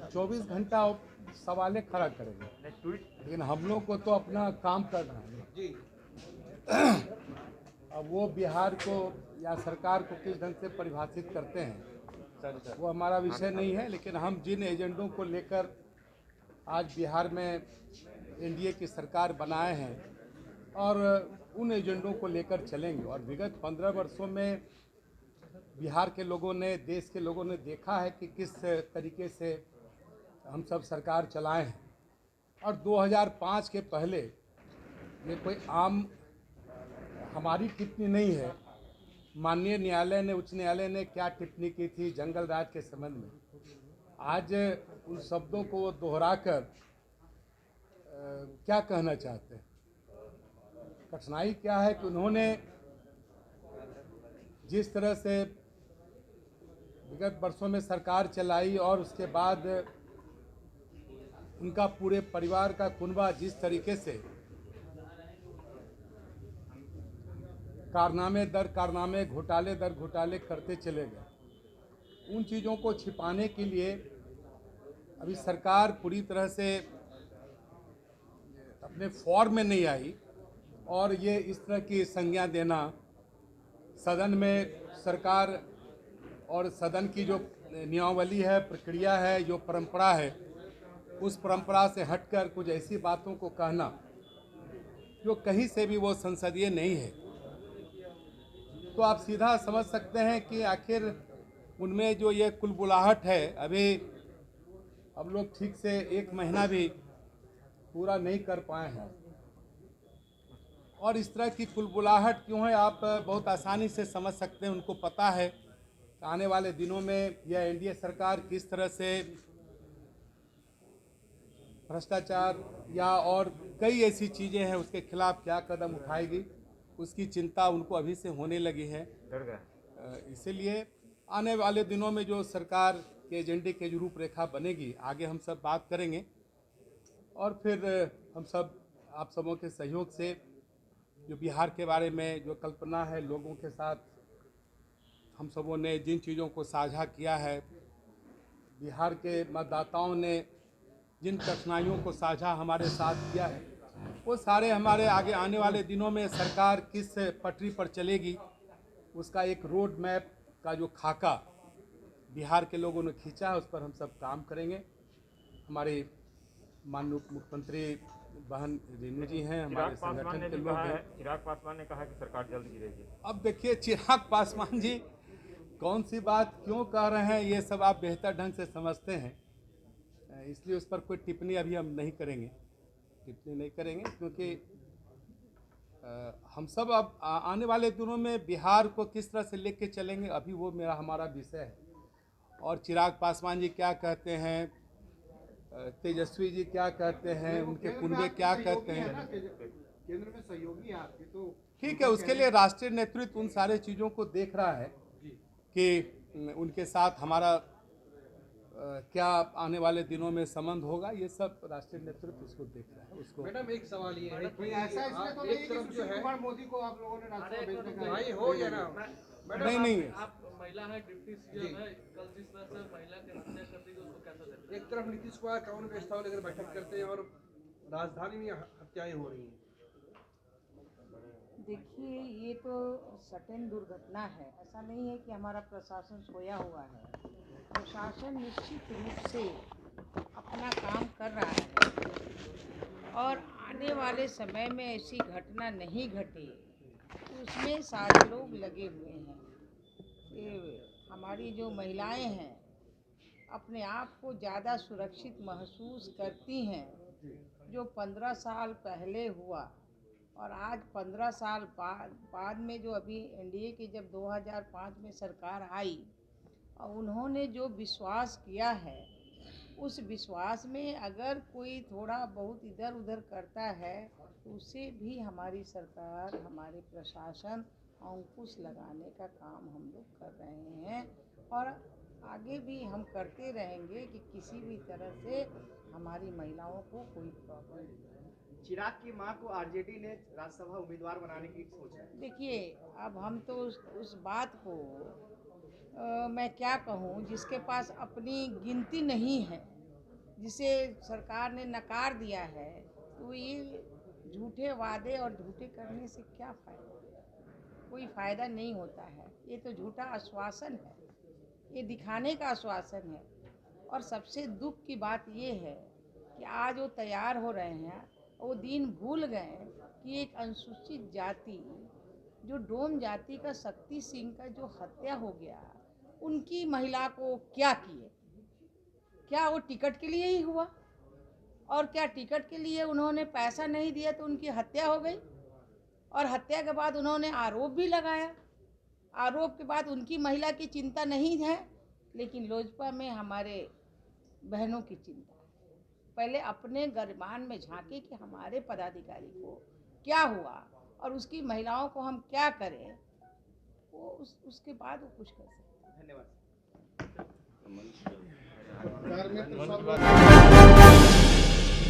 24 घंटा सवालें खड़ा करेंगे, लेकिन हम लोग को तो अपना काम करना है जी। अब वो बिहार को या सरकार को किस ढंग से परिभाषित करते हैं वो हमारा विषय नहीं है, लेकिन हम जिन एजेंडों को लेकर आज बिहार में एनडीए की सरकार बनाए हैं और उन एजेंडों को लेकर चलेंगे। और विगत 15 वर्षों में बिहार के लोगों ने, देश के लोगों ने देखा है कि किस तरीके से हम सब सरकार चलाए हैं। और 2005 के पहले ये कोई आम हमारी टिप्पणी नहीं है। माननीय न्यायालय ने, उच्च न्यायालय ने क्या टिप्पणी की थी जंगल राज के संबंध में, आज उन शब्दों को दोहराकर क्या कहना चाहते हैं। कठिनाई क्या है कि उन्होंने जिस तरह से विगत वर्षों में सरकार चलाई और उसके बाद उनका पूरे परिवार का कुनबा जिस तरीके से कारनामे दर कारनामे, घोटाले दर घोटाले करते चले गए, उन चीज़ों को छिपाने के लिए अभी सरकार पूरी तरह से अपने फॉर्म में नहीं आई। और ये इस तरह की संज्ञा देना सदन में सरकार और सदन की जो नियमावली है, प्रक्रिया है, जो परंपरा है, उस परंपरा से हटकर कुछ ऐसी बातों को कहना जो कहीं से भी वो संसदीय नहीं है, तो आप सीधा समझ सकते हैं कि आखिर उनमें जो ये कुलबुलाहट है, अभी हम लोग ठीक से 1 महीना भी पूरा नहीं कर पाए हैं। और इस तरह की कुलबुलाहट क्यों है आप बहुत आसानी से समझ सकते हैं। उनको पता है कि आने वाले दिनों में यह एनडीए सरकार किस तरह से भ्रष्टाचार या और कई ऐसी चीज़ें हैं उसके खिलाफ क्या कदम उठाएगी, उसकी चिंता उनको अभी से होने लगी है। इसीलिए आने वाले दिनों में जो सरकार के एजेंडे की जो रूपरेखा बनेगी, आगे हम सब बात करेंगे और फिर हम सब आप सबों के सहयोग से जो बिहार के बारे में जो कल्पना है, लोगों के साथ हम सबों ने जिन चीज़ों को साझा किया है, बिहार के मतदाताओं ने जिन कठिनाइयों को साझा हमारे साथ किया है, वो सारे हमारे आगे आने वाले दिनों में सरकार किस पटरी पर चलेगी उसका एक रोड मैप का जो खाका बिहार के लोगों ने खींचा है, उस पर हम सब काम करेंगे। हमारे माननीय मुख्यमंत्री बहन रेणु जी हैं, हमारे संगठन के लोग हैं। चिराग पासवान ने कहा कि सरकार जल्द गिरेगी। अब देखिए, चिराग पासवान जी कौन सी बात क्यों कह रहे हैं ये सब आप बेहतर ढंग से समझते हैं, इसलिए उस पर कोई टिप्पणी अभी हम नहीं करेंगे, क्योंकि हम सब अब आने वाले दिनों में बिहार को किस तरह से लेके चलेंगे अभी वो हमारा विषय है। और चिराग पासवान जी क्या कहते हैं, तेजस्वी जी क्या कहते हैं, उनके कुनबे क्या कहते हैं, केंद्र में सहयोगी है आपके, तो ठीक है, उसके लिए राष्ट्रीय नेतृत्व उन सारे चीज़ों को देख रहा है कि उनके साथ हमारा क्या आने वाले दिनों में संबंध होगा, ये सब राष्ट्रीय नेतृत्व उसको देख रहा है। उसको मैडम एक सवाल ये है कि ऐसा इसमें तो नहीं है कि सुशील कुमार मोदी को आप लोगों ने राज्यसभा भेजने का भाई हो या ना नहीं नहीं आप महिला है, डिप्टी सीएम है, कल जिस तरह से महिला की हत्या कर दी उसको कैसा देखते हैं? एक तरफ नीतीश कुमार कानून व्यवस्था लेकर बैठक करते हैं और राजधानी में हत्याएं हो रही हैं। देखिए, ये तो सटन दुर्घटना है। ऐसा नहीं है कि हमारा प्रशासन सोया हुआ है। प्रशासन निश्चित रूप से अपना काम कर रहा है और आने वाले समय में ऐसी घटना नहीं घटे उसमें सारे लोग लगे हुए हैं। ये हमारी जो महिलाएं हैं अपने आप को ज़्यादा सुरक्षित महसूस करती हैं। जो 15 साल पहले हुआ और आज 15 साल बाद में जो अभी एनडीए की जब 2005 में सरकार आई और उन्होंने जो विश्वास किया है, उस विश्वास में अगर कोई थोड़ा बहुत इधर उधर करता है तो उसे भी हमारी सरकार, हमारे प्रशासन अंकुश लगाने का काम हम लोग कर रहे हैं और आगे भी हम करते रहेंगे कि किसी भी तरह से हमारी महिलाओं को कोई प्रॉब्लम नहीं। चिराग की मां को आरजेडी ने राज्यसभा उम्मीदवार बनाने की सोच है। देखिए, अब हम तो उस बात को मैं क्या कहूँ, जिसके पास अपनी गिनती नहीं है जिसे सरकार ने नकार दिया है, तो ये झूठे वादे और झूठे करने से क्या फ़ायदा? कोई फ़ायदा नहीं होता है। ये तो झूठा आश्वासन है, ये दिखाने का आश्वासन है। और सबसे दुख की बात ये है कि आज वो तैयार हो रहे हैं, वो दिन भूल गए कि एक अनुसूचित जाति, जो डोम जाति का शक्ति सिंह का जो हत्या हो गया, उनकी महिला को क्या किए? क्या वो टिकट के लिए ही हुआ? और क्या टिकट के लिए उन्होंने पैसा नहीं दिया तो उनकी हत्या हो गई? और हत्या के बाद उन्होंने आरोप भी लगाया। आरोप के बाद उनकी महिला की चिंता नहीं है, लेकिन लोजपा में हमारे बहनों की चिंता है। पहले अपने गर्भान में झांके कि हमारे पदाधिकारी को क्या हुआ और उसकी महिलाओं को हम क्या करें, वो उसके बाद वो कुछ कर सकते हैं। धन्यवाद। कार में तो सब